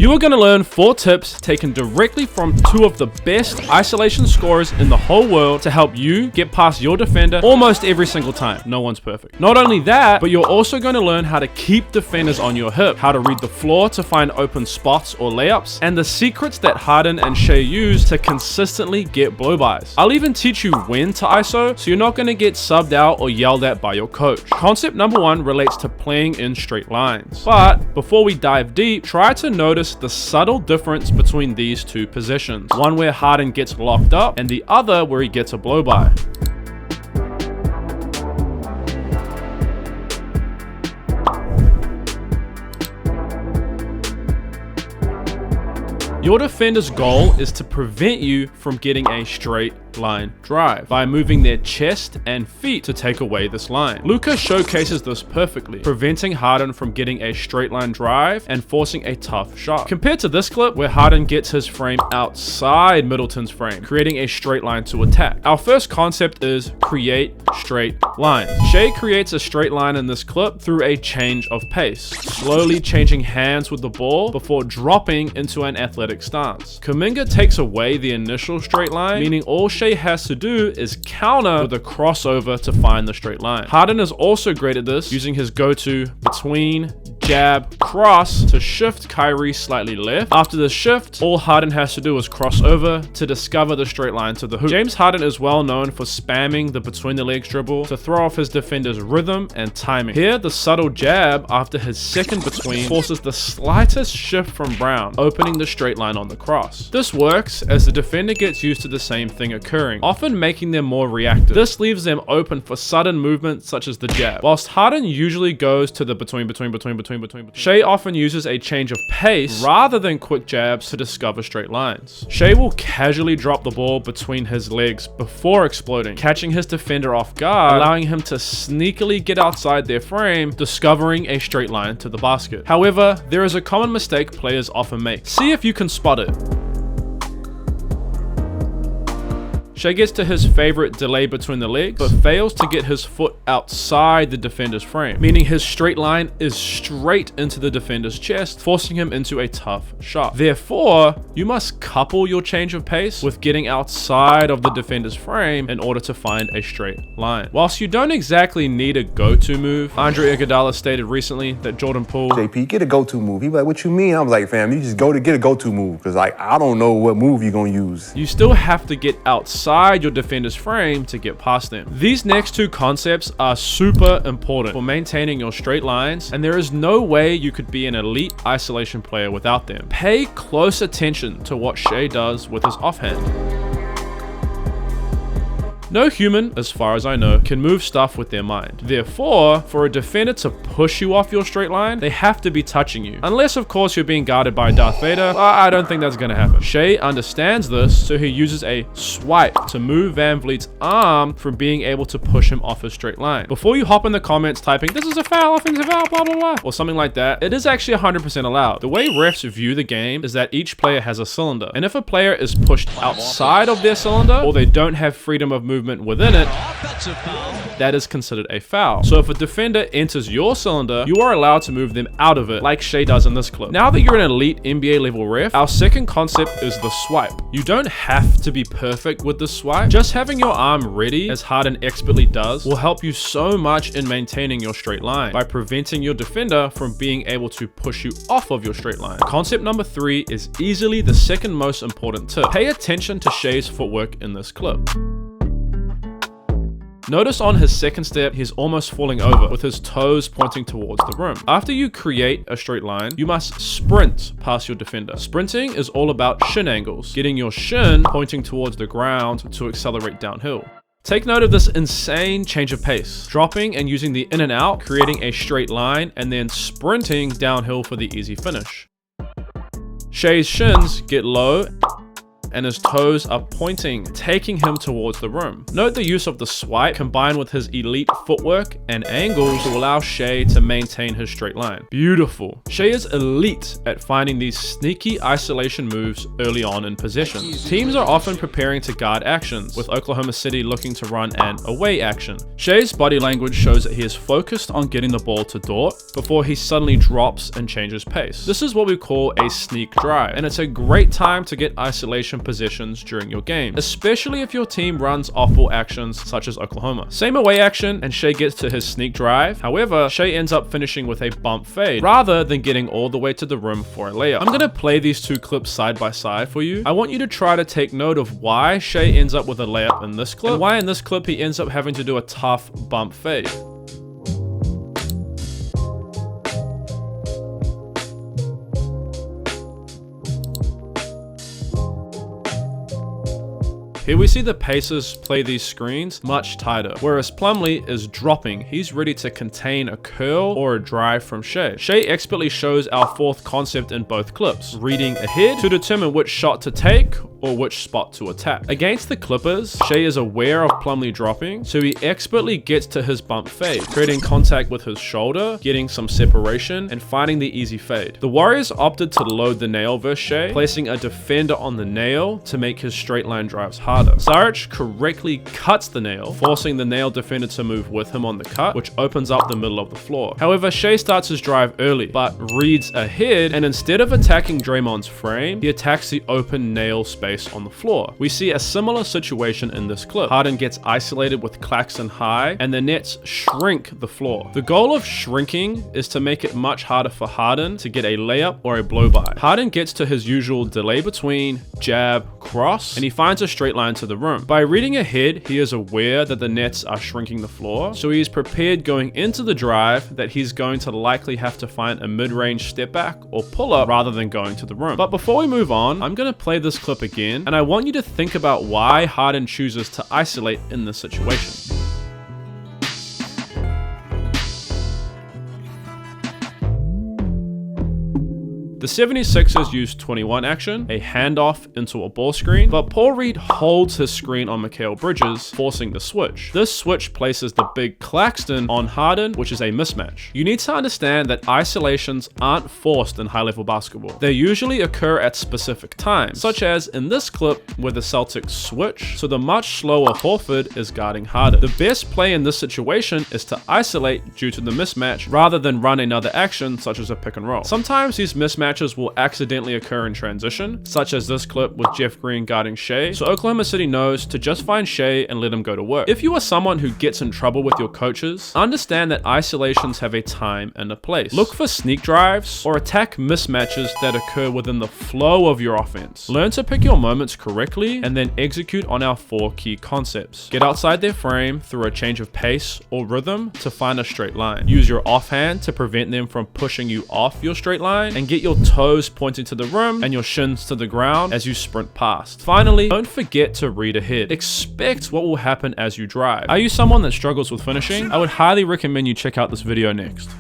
You are going to learn 4 tips taken directly from 2 of the best isolation scorers in the whole world to help you get past your defender almost every single time. No one's perfect. Not only that, but you're also going to learn how to keep defenders on your hip, how to read the floor to find open spots or layups, and the secrets that Harden and Shai use to consistently get blow-bys. I'll even teach you when to ISO, so you're not going to get subbed out or yelled at by your coach. Concept number 1 relates to playing in straight lines. But before we dive deep, try to notice the subtle difference between these 2 positions. One where Harden gets locked up and the other where he gets a blow-by. Your defender's goal is to prevent you from getting a straight line drive by moving their chest and feet to take away this line. Luka showcases this perfectly, preventing Harden from getting a straight line drive and forcing a tough shot. Compared to this clip where Harden gets his frame outside Middleton's frame, creating a straight line to attack. Our first concept is create straight lines. Shai creates a straight line in this clip through a change of pace, slowly changing hands with the ball before dropping into an athletic stance. Kuminga takes away the initial straight line, meaning all Shai has to do is counter with a crossover to find the straight line. Harden is also great at this, using his go-to between, jab, cross to shift Kyrie slightly left. After the shift, all Harden has to do is cross over to discover the straight line to the hoop. James Harden is well known for spamming the between the legs dribble to throw off his defender's rhythm and timing. Here, the subtle jab after his second between forces the slightest shift from Brown, opening the straight line on the cross. This works as the defender gets used to the same thing occurring, often making them more reactive. This leaves them open for sudden movement such as the jab. Whilst Harden usually goes to the between, Shai often uses a change of pace rather than quick jabs to discover straight lines. Shai will casually drop the ball between his legs before exploding, catching his defender off guard, allowing him to sneakily get outside their frame, discovering a straight line to the basket. However, there is a common mistake players often make. See if you can spot it. Shai gets to his favorite delay between the legs, but fails to get his foot outside the defender's frame, meaning his straight line is straight into the defender's chest, forcing him into a tough shot. Therefore, you must couple your change of pace with getting outside of the defender's frame in order to find a straight line. Whilst you don't exactly need a go-to move, Andre Iguodala stated recently that Jordan Poole, JP, get a go-to move. He like, what you mean? I was like, fam, you just go to get a go-to move, because like, I don't know what move you're gonna use. You still have to get outside your defender's frame to get past them. These next 2 concepts are super important for maintaining your straight lines, and there is no way you could be an elite isolation player without them. Pay close attention to what Shai does with his offhand. No human, as far as I know, can move stuff with their mind. Therefore, for a defender to push you off your straight line, they have to be touching you. Unless, of course, you're being guarded by Darth Vader, I don't think that's gonna happen. Shai understands this, so he uses a swipe to move Van Vliet's arm from being able to push him off his straight line. Before you hop in the comments typing, this is a foul, offensive foul, blah, blah, blah, or something like that, it is actually 100% allowed. The way refs view the game is that each player has a cylinder, and if a player is pushed outside of their cylinder, or they don't have freedom of movement within it, that is considered a foul. So if a defender enters your cylinder, you are allowed to move them out of it, like Shai does in this clip. Now that you're an elite NBA level ref, our second concept is the swipe. You don't have to be perfect with the swipe. Just having your arm ready, as Harden expertly does, will help you so much in maintaining your straight line by preventing your defender from being able to push you off of your straight line. Concept number 3 is easily the second most important tip. Pay attention to Shai's footwork in this clip. Notice on his second step, he's almost falling over with his toes pointing towards the rim. After you create a straight line, you must sprint past your defender. Sprinting is all about shin angles, getting your shin pointing towards the ground to accelerate downhill. Take note of this insane change of pace, dropping and using the in and out, creating a straight line, and then sprinting downhill for the easy finish. Shai's shins get low and his toes are pointing, taking him towards the rim. Note the use of the swipe combined with his elite footwork and angles to allow Shai to maintain his straight line. Beautiful. Shai is elite at finding these sneaky isolation moves early on in possession. Teams are often preparing to guard actions, with Oklahoma City looking to run an away action. Shai's body language shows that he is focused on getting the ball to Dort before he suddenly drops and changes pace. This is what we call a sneak drive, and it's a great time to get isolation possessions during your game, especially if your team runs off-ball actions such as Oklahoma. Same away action, and Shai gets to his sneak drive. However, Shai ends up finishing with a bump fade rather than getting all the way to the rim for a layup. I'm gonna play these two clips side by side for you. I want you to try to take note of why Shai ends up with a layup in this clip, and why in this clip he ends up having to do a tough bump fade. Here we see the Pacers play these screens much tighter, whereas Plumlee is dropping. He's ready to contain a curl or a drive from Shai. Shai expertly shows our fourth concept in both clips, reading ahead to determine which shot to take or which spot to attack. Against the Clippers, Shai is aware of Plumlee dropping, so he expertly gets to his bump fade, creating contact with his shoulder, getting some separation, and finding the easy fade. The Warriors opted to load the nail versus Shai, placing a defender on the nail to make his straight line drives harder. Saric correctly cuts the nail, forcing the nail defender to move with him on the cut, which opens up the middle of the floor. However, Shai starts his drive early, but reads ahead, and instead of attacking Draymond's frame, he attacks the open nail space on the floor. We see a similar situation in this clip. Harden gets isolated with Claxton high, and the Nets shrink the floor. The goal of shrinking is to make it much harder for Harden to get a layup or a blow by. Harden gets to his usual delay between, jab, cross, and he finds a straight line to the rim. By reading ahead, he is aware that the Nets are shrinking the floor, so he is prepared going into the drive that he's going to likely have to find a mid-range step back or pull up rather than going to the rim. But before we move on, I'm going to play this clip again, and I want you to think about why Harden chooses to isolate in this situation. The 76ers use 21 action, a handoff into a ball screen, but Paul Reed holds his screen on Mikal Bridges, forcing the switch. This switch places the big Claxton on Harden, which is a mismatch. You need to understand that isolations aren't forced in high-level basketball. They usually occur at specific times, such as in this clip where the Celtics switch, so the much slower Horford is guarding Harden. The best play in this situation is to isolate due to the mismatch rather than run another action such as a pick and roll. Sometimes these mismatches will accidentally occur in transition, such as this clip with Jeff Green guarding Shai, so Oklahoma City knows to just find Shai and let him go to work. If you are someone who gets in trouble with your coaches, understand that isolations have a time and a place. Look for sneak drives or attack mismatches that occur within the flow of your offense. Learn to pick your moments correctly and then execute on our 4 key concepts. Get outside their frame through a change of pace or rhythm to find a straight line. Use your offhand to prevent them from pushing you off your straight line, and get your toes pointing to the rim and your shins to the ground as you sprint past. Finally, don't forget to read ahead. Expect what will happen as you drive. Are you someone that struggles with finishing? I would highly recommend you check out this video next.